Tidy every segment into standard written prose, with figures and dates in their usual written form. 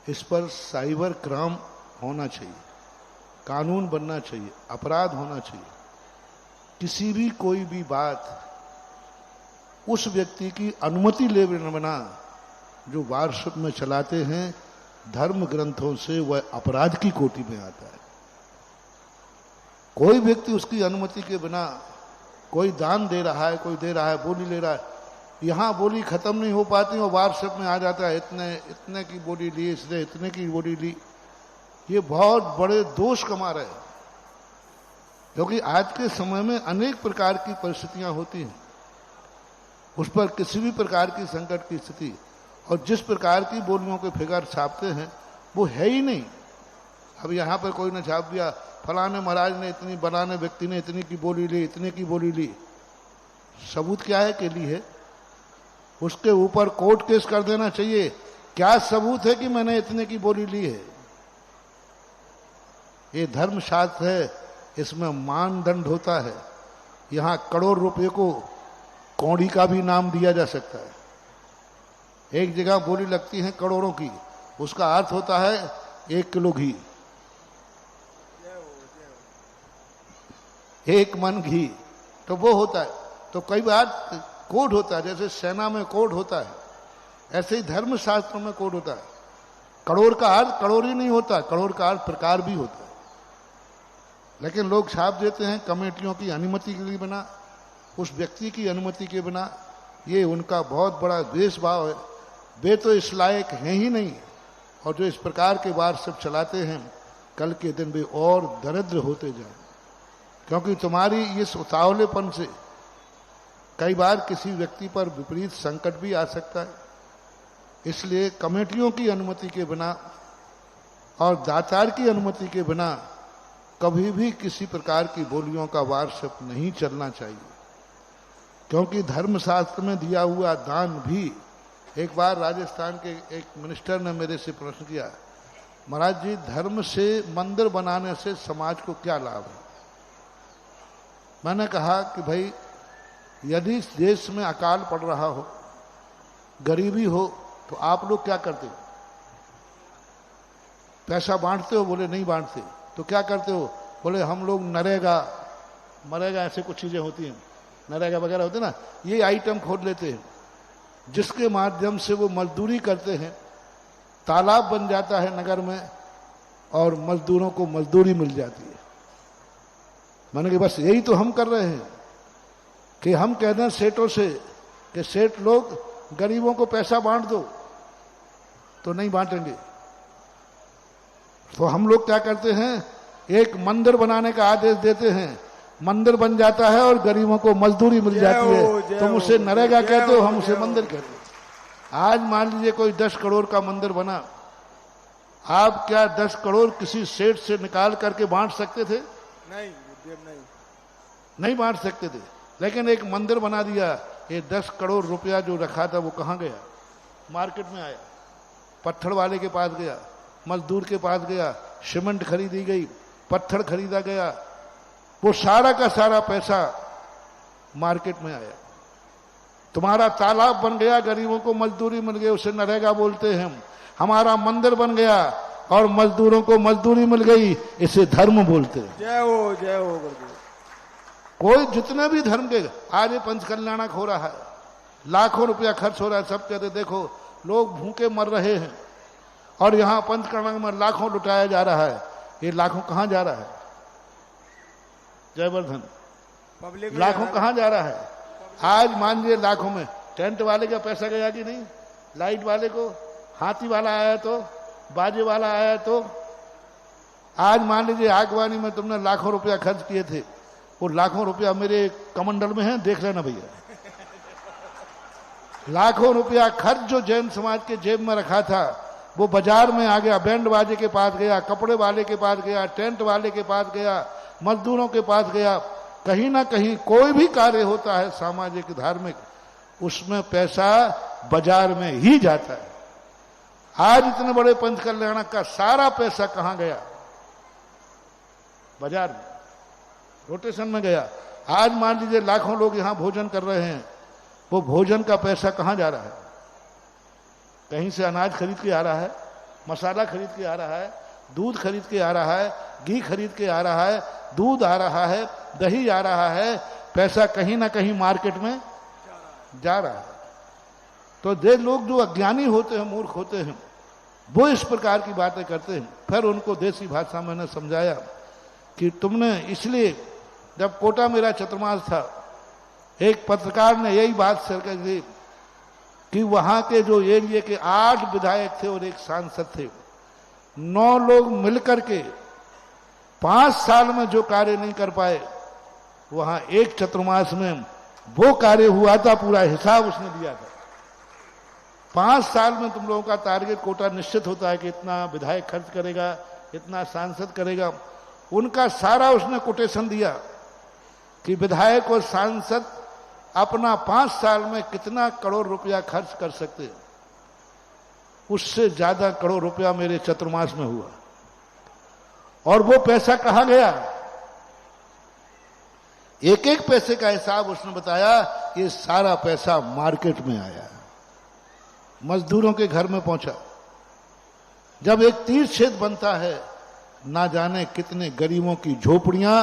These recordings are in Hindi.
इस पर साइबर क्राइम होना चाहिए, कानून बनना चाहिए, अपराध होना चाहिए। किसी भी कोई भी बात उस व्यक्ति की अनुमति ले बिना जो व्हाट्सएप में चलाते हैं, धर्म ग्रंथों से वह अपराध की कोटि में आता है। कोई व्यक्ति उसकी अनुमति के बिना कोई दान दे रहा है, कोई दे रहा है, बोली ले रहा है, यहां बोली खत्म नहीं हो पाती और व्हाट्सएप में आ जाता है इतने की बोली ली, इसने इतने की बोली ली। ये बहुत बड़े दोष कमा रहे हैं, क्योंकि आज के समय में अनेक प्रकार की परिस्थितियां होती हैं, उस पर किसी भी प्रकार की संकट की स्थिति और जिस प्रकार की बोलियों के फिगर छापते हैं वो है ही नहीं। अब यहाँ पर कोई ने छाप दिया फलाने महाराज ने इतनी, बनाने व्यक्ति ने इतनी की बोली ली, इतने की बोली ली। सबूत क्या है के लिए है? उसके ऊपर कोर्ट केस कर देना चाहिए। क्या सबूत है कि मैंने इतने की बोली ली है? ये धर्मशास्त्र है, इसमें मानदंड होता है। यहां करोड़ रुपए को कौड़ी का भी नाम दिया जा सकता है। एक जगह बोली लगती है करोड़ों की, उसका अर्थ होता है 1 किलो घी, 1 मन घी, तो वो होता है। तो कई बार कोड होता है, जैसे सेना में कोड होता है, ऐसे ही धर्म शास्त्रों में कोड होता है। करोड़ का अर्थ करोड़ ही नहीं होता, करोड़ का अर्थ प्रकार भी होता है। लेकिन लोग छाप देते हैं कमेटियों की अनुमति के लिए बिना, उस व्यक्ति की अनुमति के बिना। ये उनका बहुत बड़ा द्वेषभाव है। वे तो इस लायक हैं ही नहीं, और जो इस प्रकार के व्हाट्सएप चलाते हैं, कल के दिन वे और दरिद्र होते जाएं, क्योंकि तुम्हारी इस उतावलेपन से कई बार किसी व्यक्ति पर विपरीत संकट भी आ सकता है। इसलिए कमेटियों की अनुमति के बिना और दातार की अनुमति के बिना कभी भी किसी प्रकार की बोलियों का व्हाट्सएप नहीं चलना चाहिए, क्योंकि धर्मशास्त्र में दिया हुआ दान भी। एक बार राजस्थान के एक मिनिस्टर ने मेरे से प्रश्न किया, महाराज जी धर्म से मंदिर बनाने से समाज को क्या लाभ है? मैंने कहा कि भाई यदि इस देश में अकाल पड़ रहा हो, गरीबी हो, तो आप लोग क्या करते हो? पैसा बांटते हो? बोले नहीं बांटते। तो क्या करते हो? बोले हम लोग नरेगा, मरेगा, ऐसे कुछ चीजें होती हैं, नरेगा वगैरह होते ना, ये आइटम खोल लेते हैं, जिसके माध्यम से वो मजदूरी करते हैं। तालाब बन जाता है नगर में और मजदूरों को मजदूरी मिल जाती है। मैंने कहा बस यही तो हम कर रहे हैं कि हम कहते हैं सेठों से कि सेठ लोग गरीबों को पैसा बांट दो, तो नहीं बांटेंगे। तो हम लोग क्या करते हैं, एक मंदिर बनाने का आदेश देते हैं, मंदिर बन जाता है और गरीबों को मजदूरी मिल जाती है। तुम उसे नरेगा कहते हो, हम उसे मंदिर कहते हैं। आज मान लीजिए कोई 10 करोड़ का मंदिर बना, आप क्या 10 करोड़ किसी सेठ से निकाल करके बांट सकते थे? नहीं बांट सकते थे। लेकिन एक मंदिर बना दिया, ये 10 करोड़ रुपया जो रखा था वो कहां गया? मार्केट में आया, पत्थर वाले के पास गया, मजदूर के पास गया, सीमेंट खरीदी गई, पत्थर खरीदा गया, वो सारा का सारा पैसा मार्केट में आया। तुम्हारा तालाब बन गया, गरीबों को मजदूरी मिल गई, उसे नरेगा बोलते हैं हम। हमारा मंदिर बन गया और मजदूरों को मजदूरी मिल गई, इसे धर्म बोलते हैं। जय हो, जय हो। कोई जितने भी धर्म के, आज ये पंचकल्याणक हो रहा है, लाखों रुपया खर्च हो रहा है, सब कहते देखो लोग भूखे मर रहे हैं और यहां पंचकल्याणक में लाखों लुटाया जा रहा है। ये लाखों कहां जा रहा है? जयवर्धन, लाखों कहां जा रहा है? आज मान लीजिए लाखों में टेंट वाले का पैसा गया कि नहीं, लाइट वाले को, हाथी वाला आया तो, बाजे वाला आया तो। आज मान लीजिए आगवानी में तुमने लाखों रुपया खर्च किए थे, वो लाखों रुपया मेरे कमंडल में है, देख लेना भैया। लाखों रुपया खर्च जो जैन समाज के जेब में रखा था, वो बाजार में आ गया, बैंड बाजे के पास गया, कपड़े वाले के पास गया, टेंट वाले के पास गया, मजदूरों के पास गया। कहीं ना कहीं कोई भी कार्य होता है सामाजिक धार्मिक, उसमें पैसा बाजार में ही जाता है। आज इतने बड़े पंचकल्याणक का सारा पैसा कहां गया? बाजार में, रोटेशन में गया। आज मान लीजिए लाखों लोग यहां भोजन कर रहे हैं, वो भोजन का पैसा कहां जा रहा है? कहीं से अनाज खरीद के आ रहा है, मसाला खरीद के आ रहा है, दूध खरीद के आ रहा है, घी खरीद के आ रहा है, दूध आ रहा है, दही आ रहा है, पैसा कहीं ना कहीं मार्केट में जा रहा है। तो ये लोग जो अज्ञानी होते हैं, मूर्ख होते हैं, वो इस प्रकार की बातें करते हैं। फिर उनको देसी भाषा में मैंने समझाया कि तुमने इसलिए, जब कोटा मेरा चतुर्मास था, एक पत्रकार ने यही बात शेयर कर दी कि वहां के जो एरिया के 8 विधायक थे और एक सांसद थे, 9 लोग मिलकर के 5 साल में जो कार्य नहीं कर पाए, वहां एक चतुर्मास में वो कार्य हुआ था, पूरा हिसाब उसने दिया था। 5 साल में तुम लोगों का टारगेट कोटा निश्चित होता है कि इतना विधायक खर्च करेगा, इतना सांसद करेगा। उनका सारा उसने कोटेशन दिया कि विधायक और सांसद अपना 5 साल में कितना करोड़ रुपया खर्च कर सकते हैं। उससे ज्यादा करोड़ रुपया मेरे चतुर्मास में हुआ। और वो पैसा कहां गया, एक एक पैसे का हिसाब उसने बताया। ये सारा पैसा मार्केट में आया, मजदूरों के घर में पहुंचा। जब एक तीर्थ क्षेत्र बनता है, ना जाने कितने गरीबों की झोपड़ियां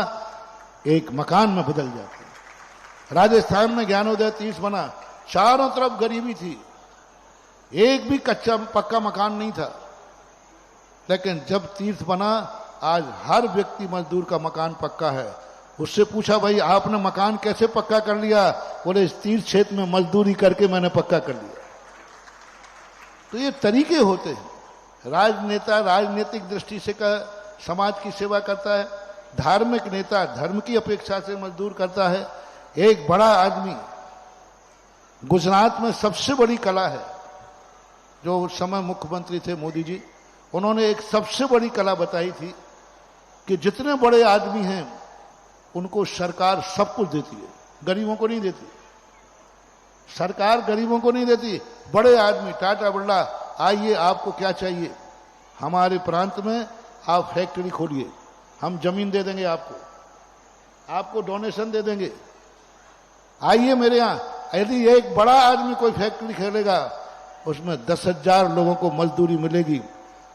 एक मकान में बदल जाती हैं। राजस्थान में ज्ञानोदय तीर्थ बना, चारों तरफ गरीबी थी, एक भी कच्चा पक्का मकान नहीं था। लेकिन जब तीर्थ बना, आज हर व्यक्ति मजदूर का मकान पक्का है। उससे पूछा, भाई आपने मकान कैसे पक्का कर लिया? बोले इस तीर्थ क्षेत्र में मजदूरी करके मैंने पक्का कर लिया। तो ये तरीके होते हैं। राजनेता राजनीतिक दृष्टि से समाज की सेवा करता है, धार्मिक नेता धर्म की अपेक्षा से मजदूर करता है। एक बड़ा आदमी, गुजरात में सबसे बड़ी कला है, जो उस समय मुख्यमंत्री थे मोदी जी, उन्होंने एक सबसे बड़ी कला बताई थी कि जितने बड़े आदमी हैं उनको सरकार सब कुछ देती है, गरीबों को नहीं देती। सरकार गरीबों को नहीं देती। बड़े आदमी टाटा बिरला, आइए आपको क्या चाहिए, हमारे प्रांत में आप फैक्ट्री खोलिए, हम जमीन दे देंगे आपको डोनेशन दे देंगे, आइए मेरे यहां। यदि एक बड़ा आदमी कोई फैक्ट्री खोलेगा, उसमें 10,000 लोगों को मजदूरी मिलेगी।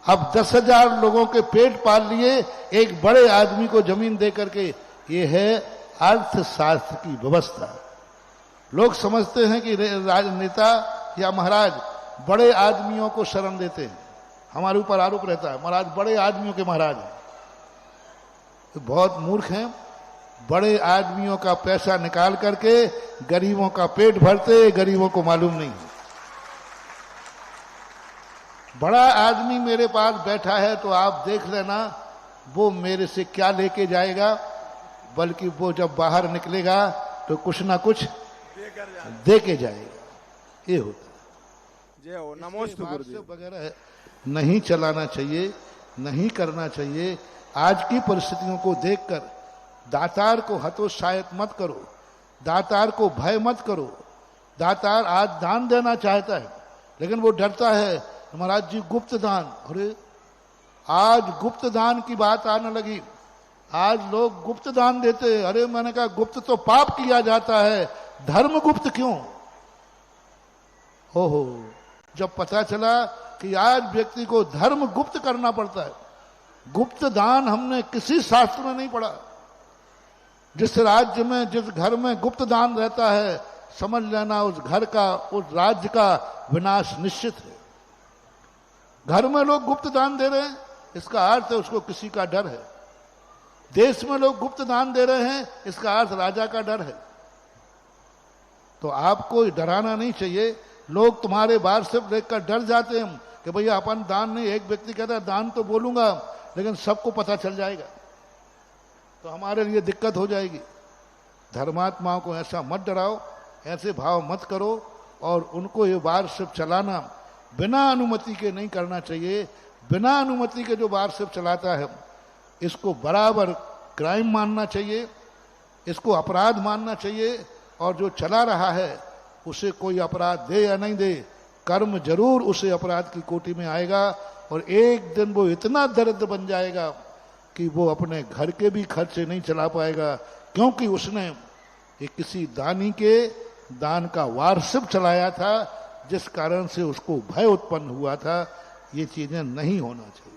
अब 10,000 लोगों के पेट पाल लिए एक बड़े आदमी को जमीन दे करके, ये है अर्थशास्त्र की व्यवस्था। लोग समझते हैं कि राजनेता या महाराज बड़े आदमियों को शरण देते हैं, हमारे ऊपर आरोप रहता है महाराज बड़े आदमियों के महाराज हैं। तो बहुत मूर्ख हैं। बड़े आदमियों का पैसा निकाल करके गरीबों का पेट भरते, गरीबों को मालूम नहीं है। बड़ा आदमी मेरे पास बैठा है तो आप देख लेना वो मेरे से क्या लेके जाएगा, बल्कि वो जब बाहर निकलेगा तो कुछ ना कुछ दे के जाएगा। ये होता है। जय हो, नमोस्तु गुरुदेव। वगैरह नहीं चलाना चाहिए, नहीं करना चाहिए। आज की परिस्थितियों को देखकर दातार को हतोत्साहित मत करो, दातार को भय मत करो। दातार आज दान देना चाहता है, लेकिन वो डरता है महाराज जी गुप्त दान। अरे आज गुप्त दान की बात आने लगी, आज लोग गुप्त दान देते। अरे मैंने कहा गुप्त तो पाप किया जाता है, धर्म गुप्त क्यों? हो जब पता चला कि आज व्यक्ति को धर्म गुप्त करना पड़ता है। गुप्त दान हमने किसी शास्त्र में नहीं पढ़ा। जिस राज्य में, जिस घर में गुप्त दान रहता है, समझ लेना उस घर का, उस राज्य का विनाश निश्चित है। घर में लोग गुप्त दान दे रहे हैं, इसका अर्थ है उसको किसी का डर है। देश में लोग गुप्त दान दे रहे हैं, इसका अर्थ राजा का डर है। तो आपको डराना नहीं चाहिए। लोग तुम्हारे बार से देखकर डर जाते हैं कि भैया अपन दान नहीं। एक व्यक्ति कहता है दान तो बोलूंगा लेकिन सबको पता चल जाएगा तो हमारे लिए दिक्कत हो जाएगी। धर्मात्माओं को ऐसा मत डराओ, ऐसे भाव मत करो। और उनको ये वारशिप चलाना बिना अनुमति के नहीं करना चाहिए। बिना अनुमति के जो वारशिप चलाता है इसको बराबर क्राइम मानना चाहिए, इसको अपराध मानना चाहिए। और जो चला रहा है उसे कोई अपराध दे या नहीं दे, कर्म जरूर उसे अपराध की कोटि में आएगा। और एक दिन वो इतना दरिद्र बन जाएगा कि वो अपने घर के भी खर्चे नहीं चला पाएगा, क्योंकि उसने ये किसी दानी के दान का वारशिप चलाया था, जिस कारण से उसको भय उत्पन्न हुआ था। ये चीजें नहीं होना चाहिए।